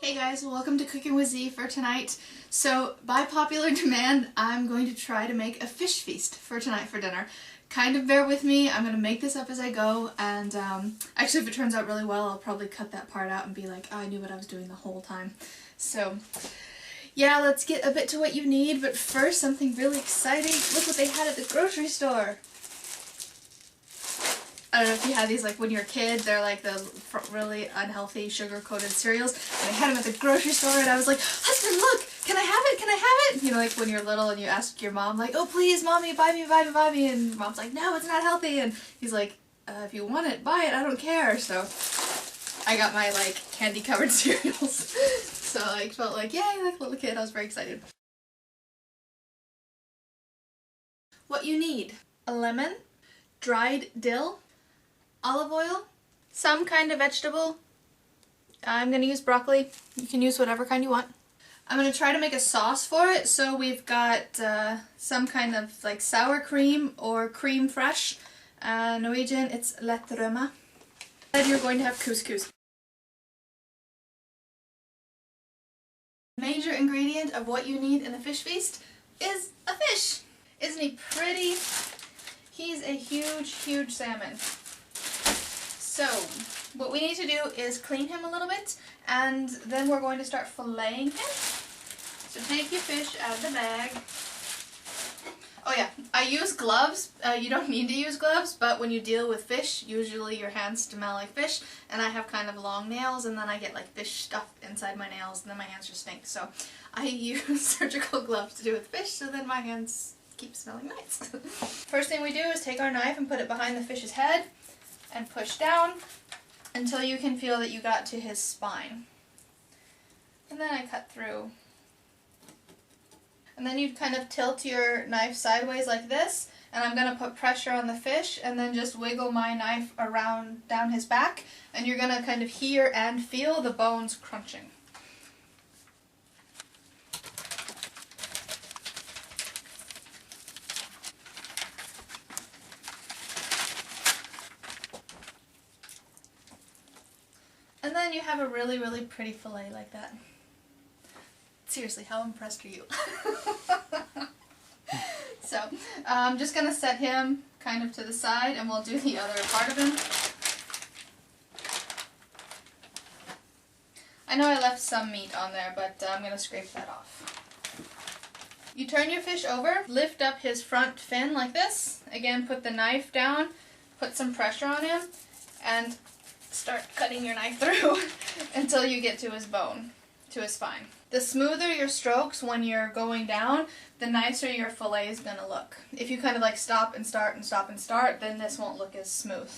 Hey guys, welcome to Cooking with Z for tonight. So, by popular demand, I'm going to try to make a fish feast for tonight for dinner. Kind of bear with me, I'm going to make this up as I go, and actually if it turns out really well, I'll probably cut that part out and be like, oh, I knew what I was doing the whole time. So, yeah, let's get a bit to what you need, but first, something really exciting. Look what they had at the grocery store! I don't know if you had these like when you were a kid, they're like the really unhealthy sugar-coated cereals, and I had them at the grocery store and I was like, husband, look, can I have it, can I have it? You know, like when you're little and you ask your mom like, oh please mommy, buy me, buy me, buy me, and mom's like, no, it's not healthy, and he's like, if you want it, buy it, I don't care. So I got my like candy-covered cereals. So I felt like, yay, like a little kid, I was very excited. What you need: a lemon, dried dill, olive oil, some kind of vegetable. I'm going to use broccoli. You can use whatever kind you want. I'm going to try to make a sauce for it. So we've got some kind of like sour cream or cream fresh. Norwegian, it's lettrømme. Then you're going to have Cous Cous. Major ingredient of what you need in a fish feast is a fish. Isn't he pretty? He's a huge, huge salmon. So, what we need to do is clean him a little bit, and then we're going to start filleting him. So take your fish out of the bag. Oh yeah, I use gloves. You don't need to use gloves, but when you deal with fish, usually your hands smell like fish, and I have kind of long nails, and then I get like fish stuff inside my nails, and then my hands just stink. So I use surgical gloves to do with fish, so then my hands keep smelling nice. First thing we do is take our knife and put it behind the fish's head and push down until you can feel that you got to his spine. And then I cut through. And then you kind of tilt your knife sideways like this, and I'm going to put pressure on the fish and then just wiggle my knife around down his back, and you're going to kind of hear and feel the bones crunching. And then you have a really, really pretty fillet like that. Seriously, how impressed are you? So, I'm just going to set him kind of to the side, and we'll do the other part of him. I know I left some meat on there, but I'm going to scrape that off. You turn your fish over, lift up his front fin like this. Again, put the knife down, put some pressure on him, and start cutting your knife through until you get to his bone, to his spine. The smoother your strokes when you're going down, the nicer your fillet is going to look. If you kind of like stop and start and stop and start, then this won't look as smooth.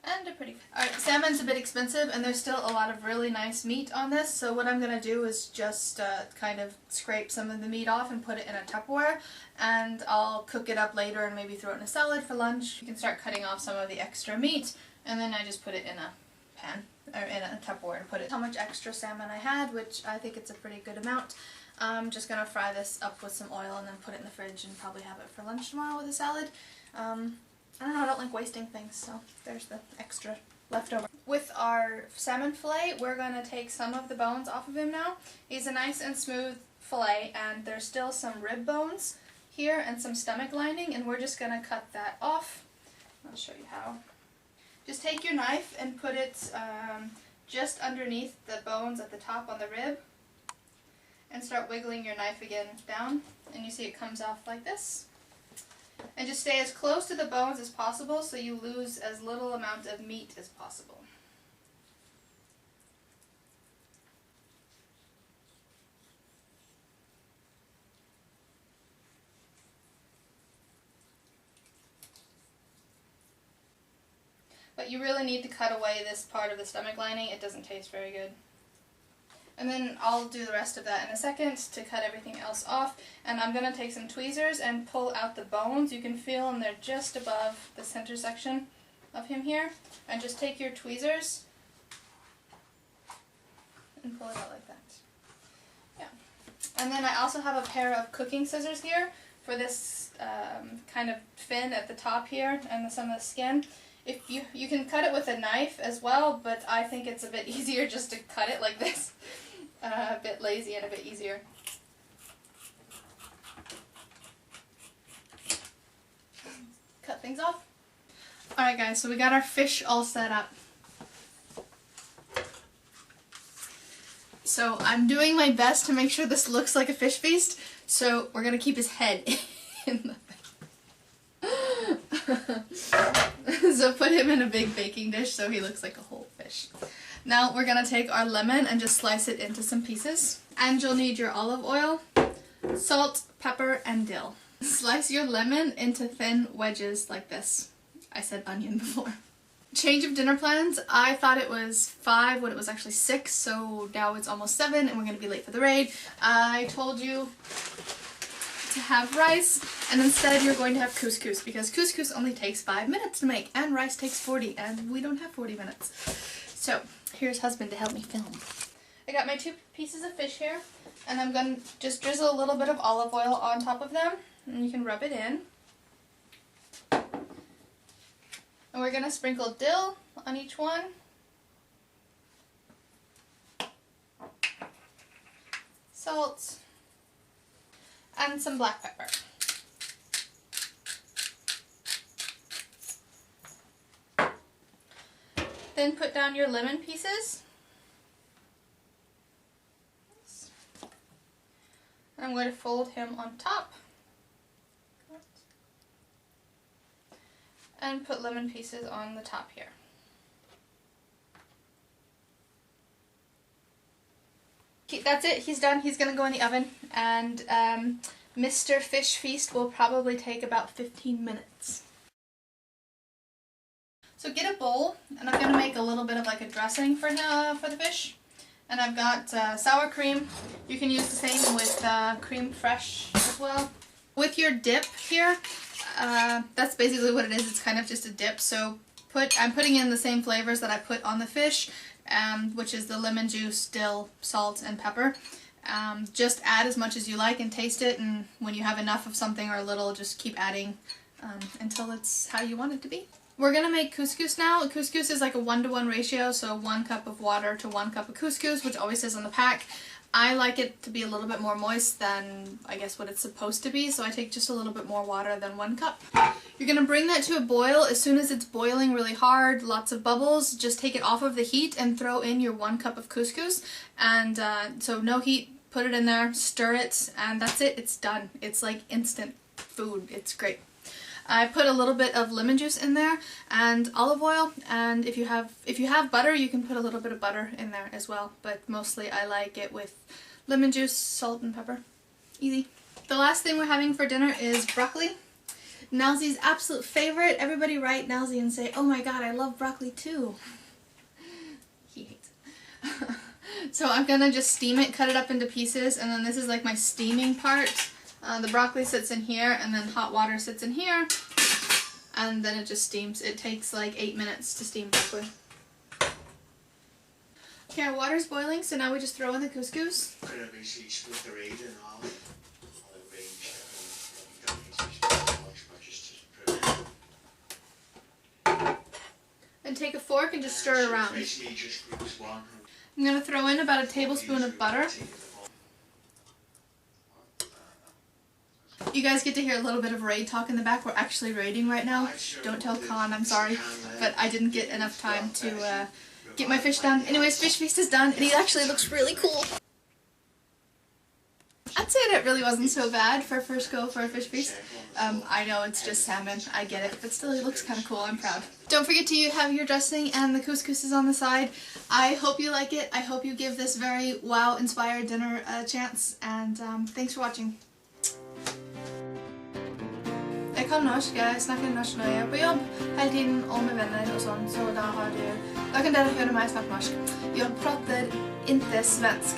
And a pretty... Alright, salmon's a bit expensive, and there's still a lot of really nice meat on this, so what I'm going to do is just kind of scrape some of the meat off and put it in a Tupperware, and I'll cook it up later and maybe throw it in a salad for lunch. You can start cutting off some of the extra meat, and then I just put it in a pan, or in a Tupperware, and put it how much extra salmon I had, which I think it's a pretty good amount. I'm just going to fry this up with some oil and then put it in the fridge and probably have it for lunch tomorrow with a salad. I don't know, I don't like wasting things, so there's the extra leftover. With our salmon fillet, we're going to take some of the bones off of him now. He's a nice and smooth fillet, and there's still some rib bones here and some stomach lining, and we're just going to cut that off. I'll show you how. Just take your knife and put it just underneath the bones at the top on the rib, and start wiggling your knife again down, and you see it comes off like this. And just stay as close to the bones as possible so you lose as little amount of meat as possible. But you really need to cut away this part of the stomach lining. It doesn't taste very good. And then I'll do the rest of that in a second to cut everything else off. And I'm going to take some tweezers and pull out the bones. You can feel them, they're just above the center section of him here. And just take your tweezers and pull it out like that. Yeah. And then I also have a pair of cooking scissors here for this kind of fin at the top here and some of the skin. If you can cut it with a knife as well, but I think it's a bit easier just to cut it like this. A bit lazy and a bit easier. Cut things off. Alright guys, so we got our fish all set up. So I'm doing my best to make sure this looks like a fish feast, so we're going to keep his head in the So put him in a big baking dish so he looks like a whole fish. Now we're going to take our lemon and just slice it into some pieces. And you'll need your olive oil, salt, pepper, and dill. Slice your lemon into thin wedges like this. I said onion before. Change of dinner plans. I thought it was 5 when it was actually 6, so now it's almost 7 and we're going to be late for the raid. I told you to have rice, and instead you're going to have Cous Cous, because Cous Cous only takes 5 minutes to make and rice takes 40, and we don't have 40 minutes. So here's husband to help me film. I got my 2 pieces of fish here, and I'm going to just drizzle a little bit of olive oil on top of them, and you can rub it in. And we're going to sprinkle dill on each one. Salt. And some black pepper. Then put down your lemon pieces. I'm going to fold him on top. And put lemon pieces on the top here. Okay, that's it. He's done. He's going to go in the oven. And Mr. Fish Feast will probably take about 15 minutes. So get a bowl, and I'm going to make a little bit of like a dressing for the fish. And I've got sour cream. You can use the same with cream fresh as well. With your dip here, that's basically what it is. It's kind of just a dip. So I'm putting in the same flavors that I put on the fish, which is the lemon juice, dill, salt, and pepper. Just add as much as you like and taste it, and when you have enough of something or a little, just keep adding until it's how you want it to be. We're going to make Cous Cous now. Cous Cous is like a 1-to-1 ratio, so 1 cup of water to 1 cup of Cous Cous, which always says on the pack. I like it to be a little bit more moist than, I guess, what it's supposed to be, so I take just a little bit more water than 1 cup. You're going to bring that to a boil. As soon as it's boiling really hard, lots of bubbles, just take it off of the heat and throw in your 1 cup of Cous Cous. And so no heat, put it in there, stir it, and that's it. It's done. It's like instant food. It's great. I put a little bit of lemon juice in there and olive oil, and if you have butter, you can put a little bit of butter in there as well, but mostly I like it with lemon juice, salt, and pepper. Easy. The last thing we're having for dinner is broccoli. Nelsie's absolute favorite. Everybody write Nelsie and say, "Oh my god, I love broccoli too." He hates it. So I'm gonna just steam it, cut it up into pieces, and then this is like my steaming part. The broccoli sits in here, and then hot water sits in here, and then it just steams. It takes like 8 minutes to steam broccoli. Okay, our water's boiling, so now we just throw in the Cous Cous. And take a fork and just stir it around. I'm going to throw in about a tablespoon of butter. You guys get to hear a little bit of raid talk in the back. We're actually raiding right now. Don't tell Con, I'm sorry, but I didn't get enough time to get my fish done. Anyways, Fish Feast is done, and he actually looks really cool. I'd say that really wasn't so bad for first go for a Fish Feast. I know it's just salmon, I get it, but still it looks kind of cool, I'm proud. Don't forget to have your dressing and the Cous Cous is on the side. I hope you like it. I hope you give this very wow-inspired dinner a chance, and thanks for watching. Jag kan norsk, jag snackar norsk när jag är på jobb hela tiden och med vänner och sånt, så då kan du höra mig snacka norsk. Jag pratar inte svensk.